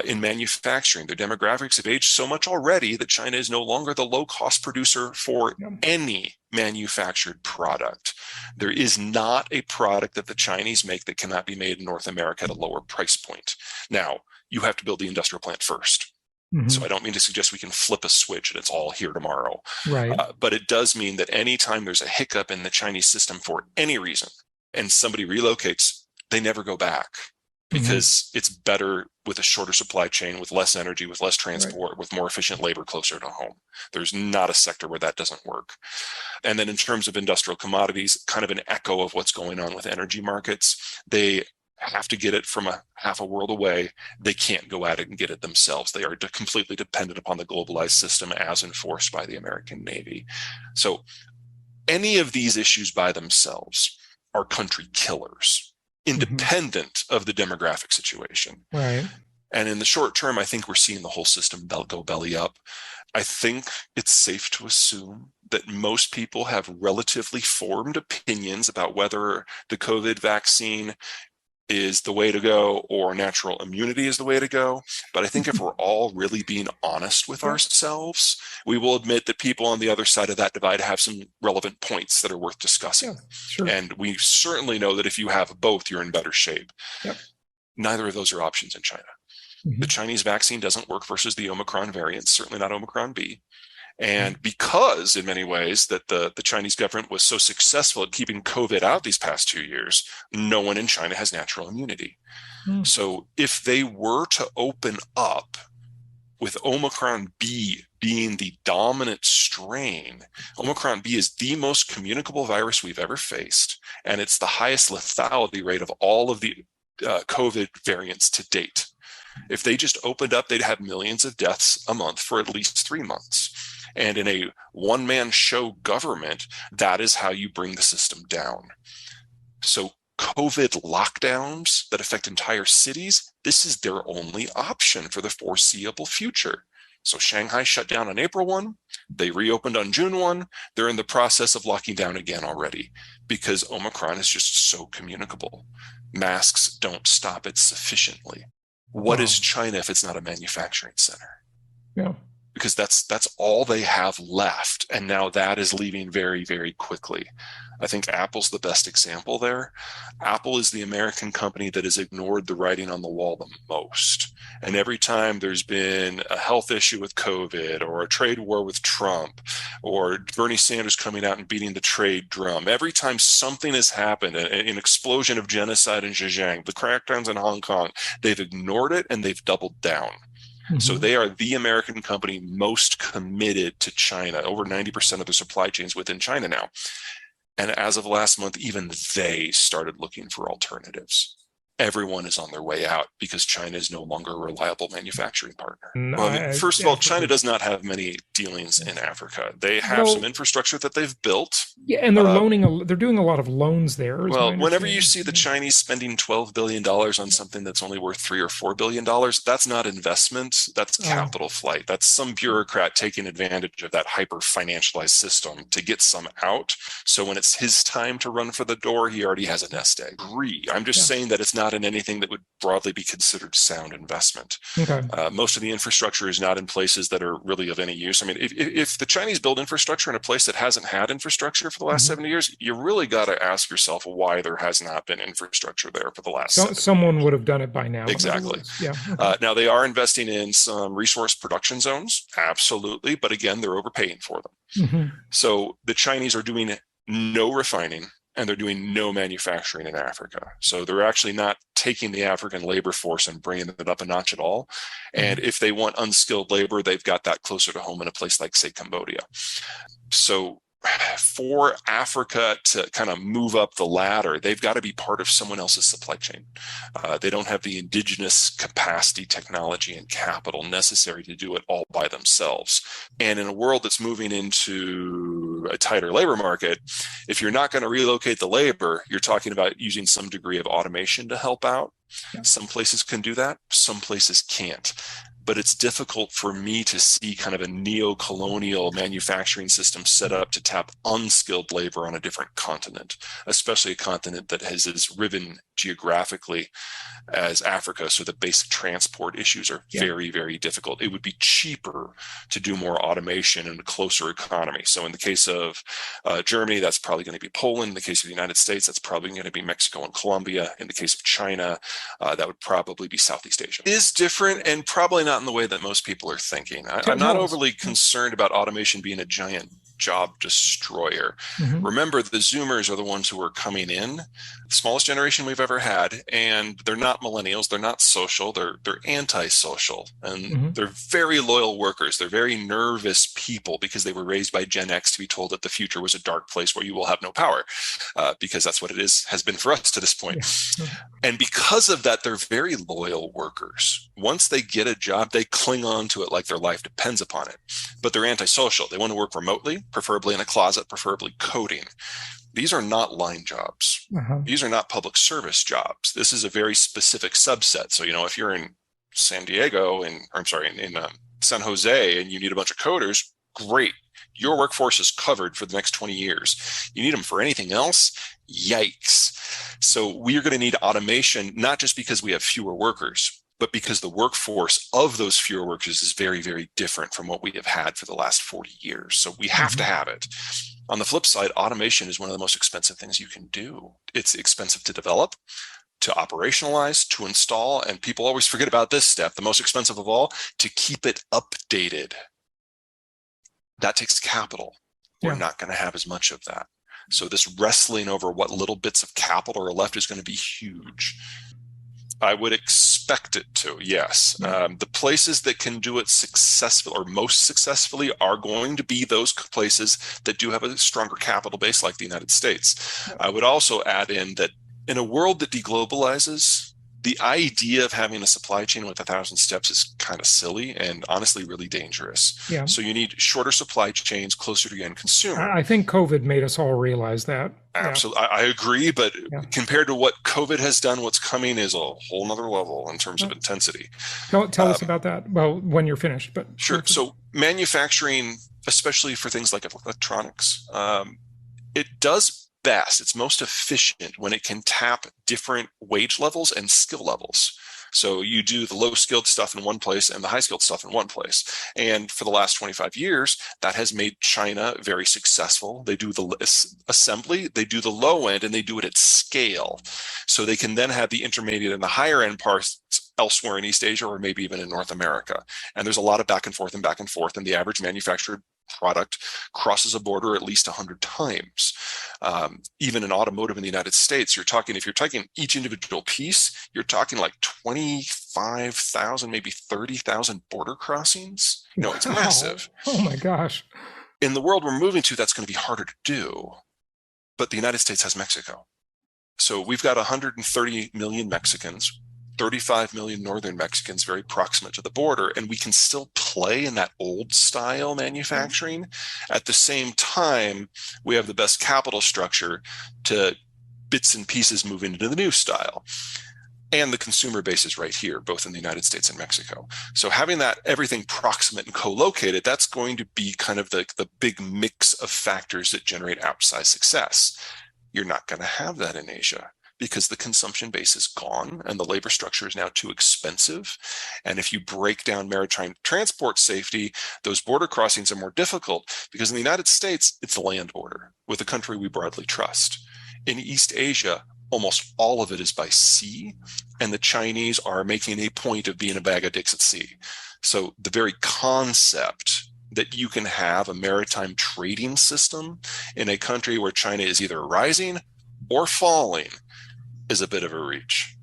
In manufacturing, their demographics have aged so much already that China is no longer the low-cost producer for any manufactured product. There is not a product that the Chinese make that cannot be made in North America at a lower price point. Now, you have to build the industrial plant first. So I don't mean to suggest we can flip a switch and it's all here tomorrow. Right. But it does mean that anytime there's a hiccup in the Chinese system for any reason and somebody relocates, they never go back, because it's better with a shorter supply chain, with less energy, with less transport, with more efficient labor closer to home. There's not a sector where that doesn't work. And then in terms of industrial commodities, kind of an echo of what's going on with energy markets, they have to get it from a half a world away. They can't go at it and get it themselves. They are completely dependent upon the globalized system as enforced by the American Navy. So any of these issues by themselves are country killers, independent of the demographic situation. Right. And in the short term, I think we're seeing the whole system go belly up. I think it's safe to assume that most people have relatively formed opinions about whether the COVID vaccine is the way to go or natural immunity is the way to go. But I think if we're all really being honest with ourselves, we will admit that people on the other side of that divide have some relevant points that are worth discussing. And we certainly know that if you have both, you're in better shape. Neither of those are options in China. The Chinese vaccine doesn't work versus the Omicron variant, certainly not Omicron B. And because in many ways that the Chinese government was so successful at keeping COVID out these past 2 years, no one in China has natural immunity. So if they were to open up with Omicron B being the dominant strain, Omicron B is the most communicable virus we've ever faced, and it's the highest lethality rate of all of the COVID variants to date. If they just opened up, they'd have millions of deaths a month for at least 3 months. And in a one-man show government, that is how you bring the system down. So COVID lockdowns that affect entire cities, this is their only option for the foreseeable future. So Shanghai shut down on April 1, they reopened on June 1, they're in the process of locking down again already because Omicron is just so communicable. Masks don't stop it sufficiently. What is China if it's not a manufacturing center? Because that's all they have left. And now that is leaving very, very quickly. I think Apple's the best example there. Apple is the American company that has ignored the writing on the wall the most. And every time there's been a health issue with COVID or a trade war with Trump or Bernie Sanders coming out and beating the trade drum, every time something has happened, an explosion of genocide in Xinjiang, the crackdowns in Hong Kong, they've ignored it and they've doubled down. So they are the American company most committed to China. Over 90% of their supply chains within China now. And as of last month, even they started looking for alternatives. Everyone is on their way out because China is no longer a reliable manufacturing partner. First of all, China does not have many dealings in Africa. They have some infrastructure that they've built. And they're they're doing a lot of loans there. Well, whenever you see the Chinese spending $12 billion on something that's only worth $3 or $4 billion, that's not investment. That's capital flight. That's some bureaucrat taking advantage of that hyper financialized system to get some out. So when it's his time to run for the door, he already has a nest egg. I'm just saying that it's not in anything that would broadly be considered sound investment. Most of the infrastructure is not in places that are really of any use. I mean, if the Chinese build infrastructure in a place that hasn't had infrastructure for the last 70 years, you really got to ask yourself why there has not been infrastructure there for the last 70 years. Someone would have done it by now. Exactly. Now they are investing in some resource production zones, absolutely, but again, they're overpaying for them. So the Chinese are doing no refining and they're doing no manufacturing in Africa. So they're actually not taking the African labor force and bringing it up a notch at all. And if they want unskilled labor, they've got that closer to home in a place like, say, Cambodia. So for Africa to kind of move up the ladder, they've got to be part of someone else's supply chain. They don't have the indigenous capacity, technology, and capital necessary to do it all by themselves. And in a world that's moving into to a tighter labor market, if you're not going to relocate the labor, you're talking about using some degree of automation to help out. Yeah. Some places can do that, some places can't. But it's difficult for me to see kind of a neo-colonial manufacturing system set up to tap unskilled labor on a different continent, especially a continent that has as riven geographically as Africa. So the basic transport issues are very, very difficult. It would be cheaper to do more automation in a closer economy. So in the case of Germany, that's probably going to be Poland. In the case of the United States, that's probably going to be Mexico and Colombia. In the case of China, that would probably be Southeast Asia. It is different and probably not in the way that most people are thinking. I'm not overly concerned about automation being a giant job destroyer. Remember, the Zoomers are the ones who are coming in, the smallest generation we've ever had, and they're not millennials, they're not social, they're antisocial, and they're very loyal workers. They're very nervous people because they were raised by Gen X to be told that the future was a dark place where you will have no power, because that's what it has been for us to this point. And because of that, they're very loyal workers. Once they get a job, they cling on to it like their life depends upon it. But they're antisocial. They want to work remotely, preferably in a closet, preferably coding. These are not line jobs. These are not public service jobs. This is a very specific subset. So, if you're in San Diego in San Jose and you need a bunch of coders, great. Your workforce is covered for the next 20 years. You need them for anything else? Yikes. So we are going to need automation, not just because we have fewer workers, but because the workforce of those fewer workers is very, very different from what we have had for the last 40 years. So we have to have it. On the flip side, automation is one of the most expensive things you can do. It's expensive to develop, to operationalize, to install, and people always forget about this step, the most expensive of all, to keep it updated. That takes capital. We're not going to have as much of that. So this wrestling over what little bits of capital are left is going to be huge. I would expect it to, yes. The places that can do it successfully or most successfully are going to be those places that do have a stronger capital base like the United States. I would also add in that in a world that deglobalizes, the idea of having a supply chain with 1,000 steps is kind of silly and honestly really dangerous. So you need shorter supply chains closer to the end consumer. I think COVID made us all realize that. Absolutely. I agree. But compared to what COVID has done, what's coming is a whole nother level in terms of intensity. Tell us about that. Well, when you're finished. But sure. So manufacturing, especially for things like electronics, it does best, it's most efficient when it can tap different wage levels and skill levels. So you do the low skilled stuff in one place and the high skilled stuff in one place. And for the last 25 years, that has made China very successful. They do the assembly, they do the low end, and they do it at scale. So they can then have the intermediate and the higher end parts elsewhere in East Asia or maybe even in North America. And there's a lot of back and forth, and the average manufactured product crosses a border at least 100 times. Even in automotive in the United States, if you're taking each individual piece, you're talking like 25,000, maybe 30,000 border crossings. It's massive. Oh my gosh. In the world we're moving to, that's going to be harder to do. But the United States has Mexico. So we've got 130 million Mexicans, 35 million northern Mexicans very proximate to the border, and we can still play in that old style manufacturing. At the same time, we have the best capital structure to bits and pieces moving into the new style. And the consumer base is right here, both in the United States and Mexico. So having that everything proximate and co-located, that's going to be kind of the big mix of factors that generate outsized success. You're not going to have that in Asia, because the consumption base is gone and the labor structure is now too expensive. And if you break down maritime transport safety, those border crossings are more difficult, because in the United States, it's a land border with a country we broadly trust. In East Asia, almost all of it is by sea, and the Chinese are making a point of being a bag of dicks at sea. So the very concept that you can have a maritime trading system in a country where China is either rising or falling is a bit of a reach.